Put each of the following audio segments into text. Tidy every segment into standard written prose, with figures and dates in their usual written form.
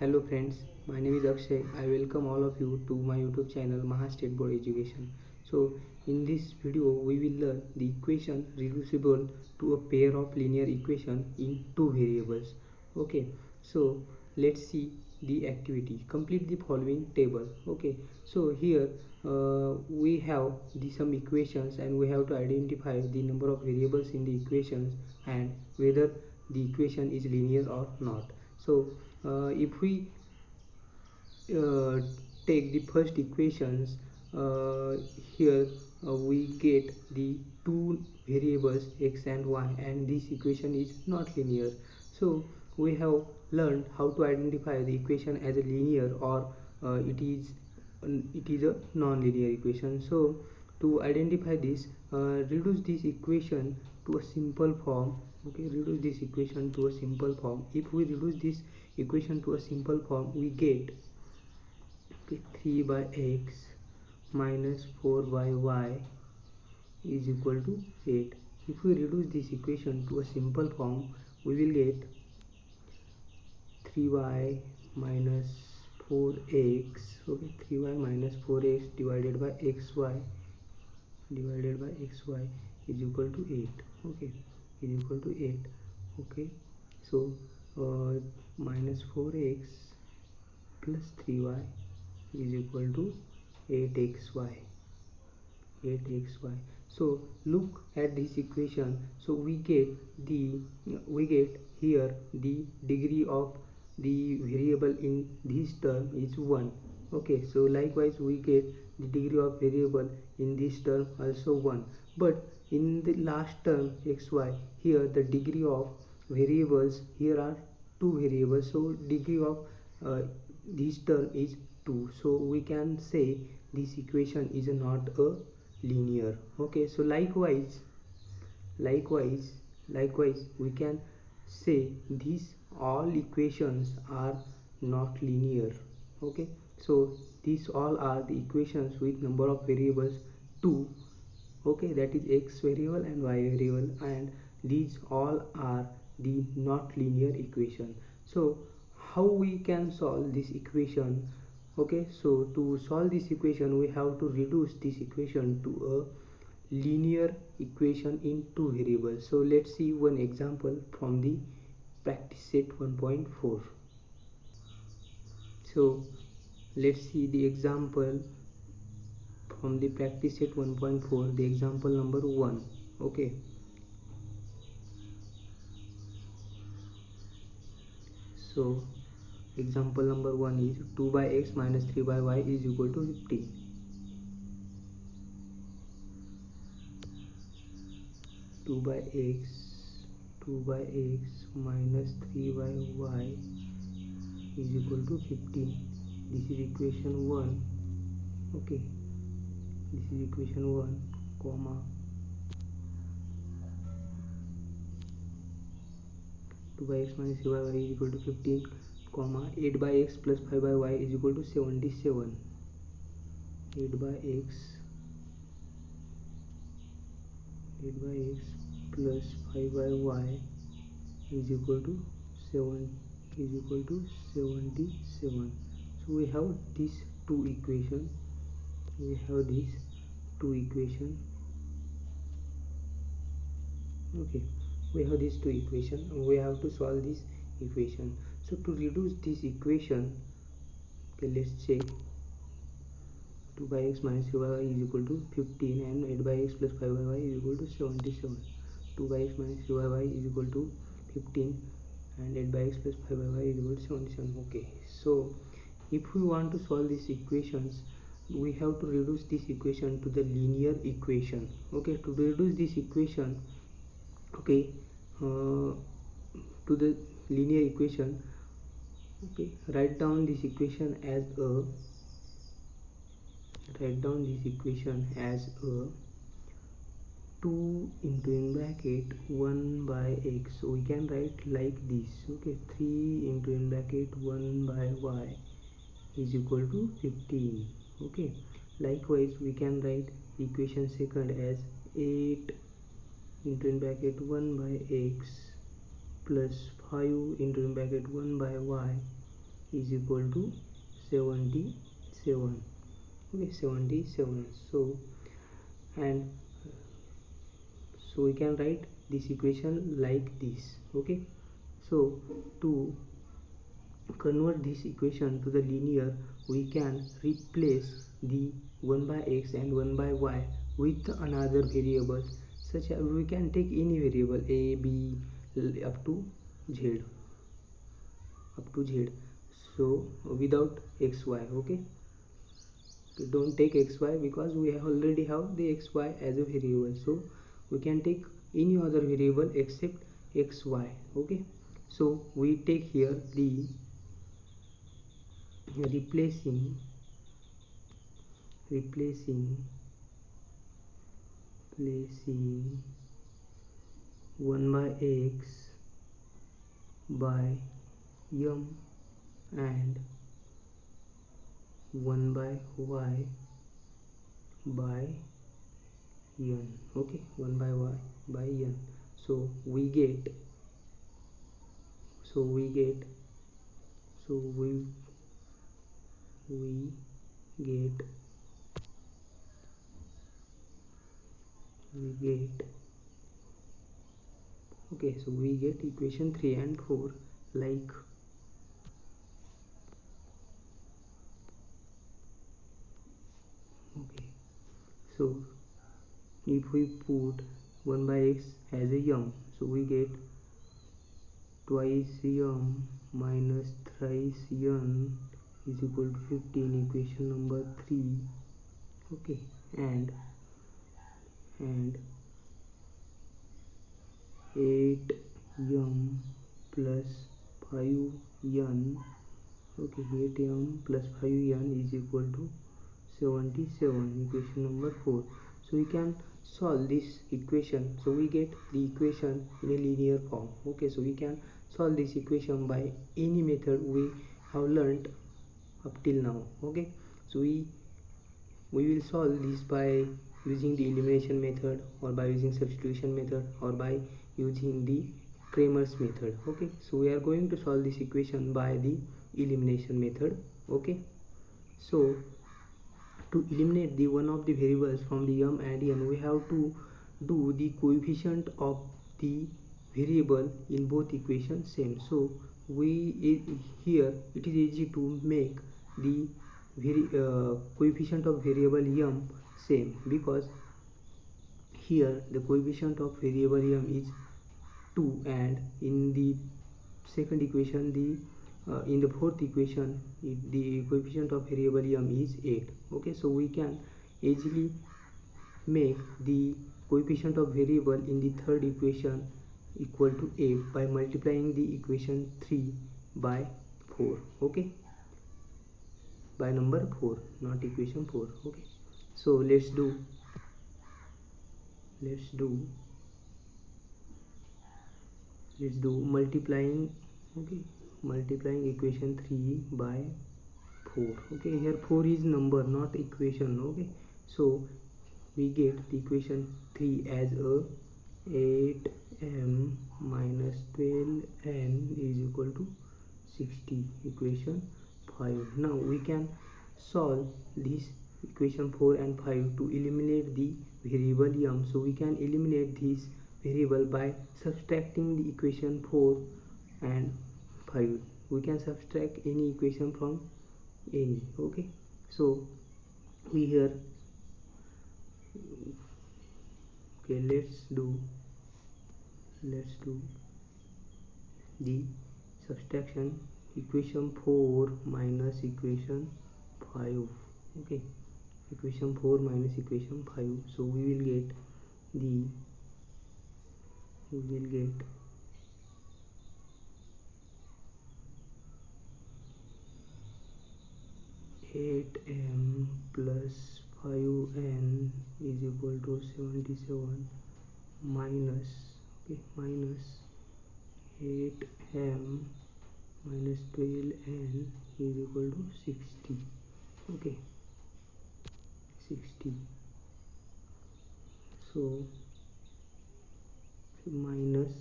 Hello friends, my name is Akshay. I welcome all of you to my YouTube channel State Board Education. So in this video we will learn the equation reducible to a pair of linear equation in two variables. Okay, so let's see the activity. Complete the following table. Okay, so here we have some equations and we have to identify the number of variables in the equations and whether the equation is linear or not. So if we uh, take the first equations, uh, here we get the two variables x and y, and this equation is not linear. So we have learned how to identify the equation as a linear or it is a non-linear equation. So to identify this, reduce this equation to a simple form. Okay, reduce this equation to a simple form. If we reduce this equation to a simple form, we get 3 by x minus 4 by y is equal to 8. If we reduce this equation to a simple form, we will get 3y minus 4x. Okay, 3y minus 4x divided by xy is equal to 8. Okay, is equal to 8. Okay, so minus 4x plus 3y is equal to 8xy. So look at this equation. So we get here the degree of the variable in this term is 1. Okay, so likewise we get the degree of variable in this term also 1, but in the last term xy, here the degree of variables, here are two variables, so degree of this term is 2. So we can say this equation is not a linear. Okay, so likewise we can say these all equations are not linear. Okay, so these all are the equations with number of variables 2. Okay, that is x variable and y variable, and these all are the not linear equation. So how we can solve this equation? Okay, so to solve this equation we have to reduce this equation to a linear equation in two variables. So let's see one example from the practice set 1.4. so let's see the example from the practice set 1.4, the example number 1. Okay, so example number 1 is 2 by x minus 3 by y is equal to 15. 2 by x minus 3 by y is equal to 15. This is equation 1. Okay, this is equation 1, comma 2 by x minus 3 by y is equal to 15, comma 8 by x plus 5 by y is equal to 77. 8 by x plus 5 by y is equal to 77. So we have these two equations. Okay, we have these two equations. We have to solve this equation. So to reduce this equation, okay, let's say 2 by x minus 3 by y is equal to 15 and 8 by x plus 5 by y is equal to 77. 2 by x minus 3 by y is equal to 15 and 8 by x plus 5 by y is equal to 77. Okay, so if we want to solve these equations, we have to reduce this equation to the linear equation. Okay, to reduce this equation, okay, to the linear equation, okay, write down this equation as a 2 into in bracket 1 by x. So we can write like this. Okay, 3 into in bracket 1 by y is equal to 15. Okay, likewise we can write equation second as 8 into in bracket 1 by x plus 5 into in bracket 1 by y is equal to 77. Okay, 77. And so we can write this equation like this. Okay, so to convert this equation to the linear, we can replace the 1 by x and 1 by y with another variable, such as we can take any variable a, b, up to z, so without xy. Okay, don't take xy because we already have the xy as a variable, so we can take any other variable except xy. Okay, so we take here the replacing 1 by x by m and 1 by y by n. Okay, 1 by y by n. So we get so we get okay, so we get equation 3 and 4 like. Okay, so if we put 1 by x as a m, so we get twice m minus thrice n is equal to 15, equation number 3. Okay, and 8m plus 5n. Okay, 8m plus 5n is equal to 77, equation number 4. So we can solve this equation, so we get the equation in a linear form. Okay, so we can solve this equation by any method we have learned up till now. Okay, so we will solve this by using the elimination method, or by using substitution method, or by using the Kramer's method. Okay, so we are going to solve this equation by the elimination method. Okay, so to eliminate the one of the variables from the m and n, we have to do the coefficient of the variable in both equations same. So here it is easy to make the coefficient of variable m same, because here the coefficient of variable m is 2, and in the second equation, in the fourth equation, the coefficient of variable m is 8. Okay, so we can easily make the coefficient of variable in the third equation equal to 8 by multiplying the equation 3 by 4. Okay, by number 4, not equation 4. Okay, so let's do multiplying. Okay, multiplying equation 3 by 4. Okay, here 4 is number, not equation. Okay, so we get the equation 3 as a 8m minus 12n is equal to 60, equation 5. Now we can solve this equation 4 and 5 to eliminate the variable m. So we can eliminate this variable by subtracting the equation 4 and 5. We can subtract any equation from any. Okay, so we here, okay, let's do the subtraction. Equation 4 minus equation 5. Okay, equation 4 minus equation 5. So we will get 8m plus 5n is equal to 77 minus, okay, minus 8m minus 12n is equal to 60. Okay, 60. So minus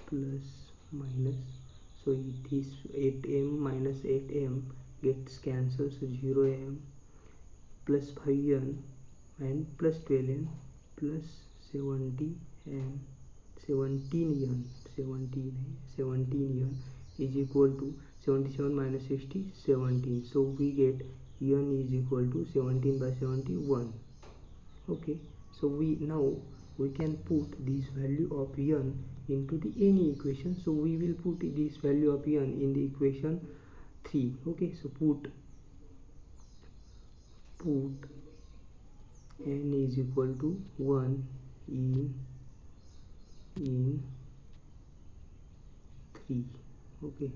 plus minus, so So this 8m minus 8m gets cancelled, so 0m plus 5n and plus 12n plus 70n 17n 17n is equal to 77 minus 60 17. So we get n is equal to 17 by 71. Okay, so we can put this value of n into the any equation. So we will put this value of n in the equation 3. Okay, so put n is equal to 1 in 3. Okay,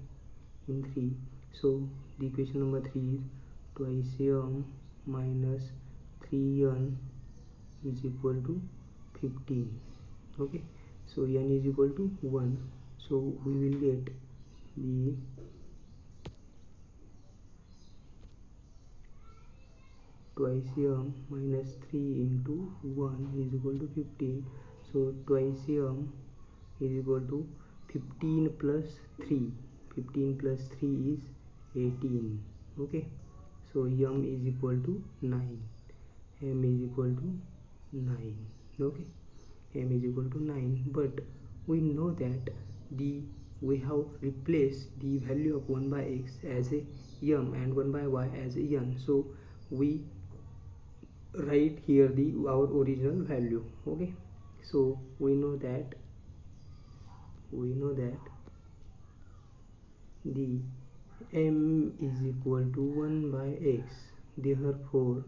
in 3. So the equation number 3 is twice m minus 3n is equal to 15. Okay, so n is equal to 1. So we will get the twice m minus 3 into 1 is equal to 15. So twice m is equal to 15 plus 3. 15 plus 3 is 18. Okay, so m is equal to 9. M is equal to 9. Okay, m is equal to 9. But we know that we have replaced the value of 1 by x as a m and 1 by y as a n. So we write here our original value. Okay, so we know that the m is equal to 1 by x, therefore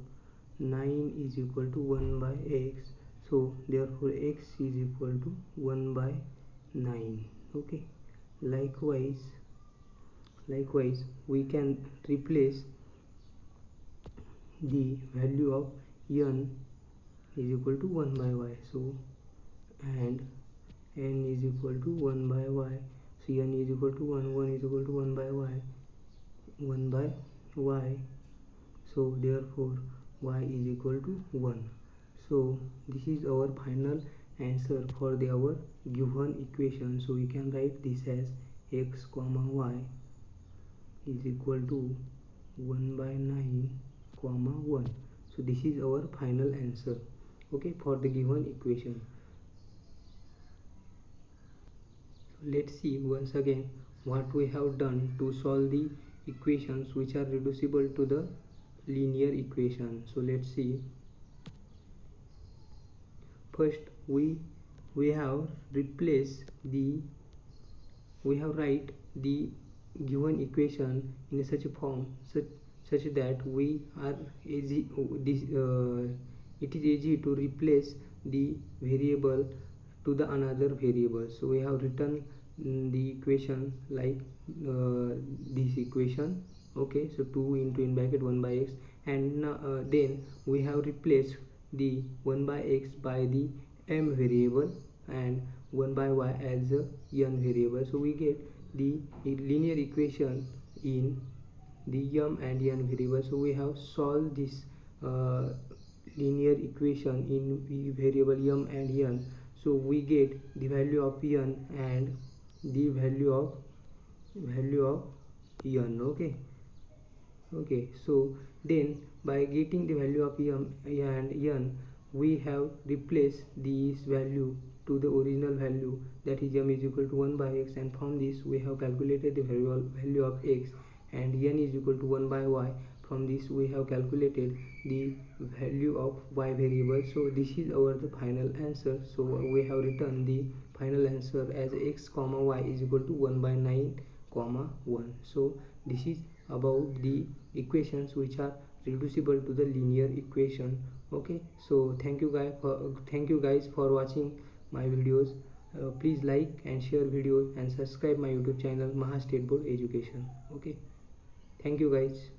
9 is equal to 1 by x, so therefore x is equal to 1 by 9. Okay, likewise we can replace the value of n is equal to 1 by y, so and n is equal to 1 by y, so n is equal to 1 is equal to 1 by y, so therefore y is equal to 1. So this is our final answer for our given equation. So we can write this as x comma y is equal to 1 by 9 comma 1. So this is our final answer, okay, for the given equation. Let's see once again what we have done to solve the equations which are reducible to the linear equation. So let's see. First we have replaced we have write the given equation in such a form such that we are easy it is easy to replace the variable to the another variable. So we have written the equation like this equation. Okay, so 2 into in bracket 1 by x, and then we have replaced the 1 by x by the m variable and 1 by y as the n variable. So we get the linear equation in the m and n variable. So we have solved this linear equation in the variable m and n. So we get the value of n and the value of n. Okay, so then by getting the value of m and n, we have replaced this value to the original value, that is m is equal to 1 by x, and from this we have calculated the value of x, and n is equal to 1 by y. From this we have calculated the value of y variable. So this is the final answer. So we have written the final answer as x comma y is equal to 1 by 9 comma 1. So this is about the equations which are reducible to the linear equation. Okay, so thank you guys for watching my videos. Please like and share videos and subscribe my YouTube channel Maha State Board Education. Okay, thank you guys.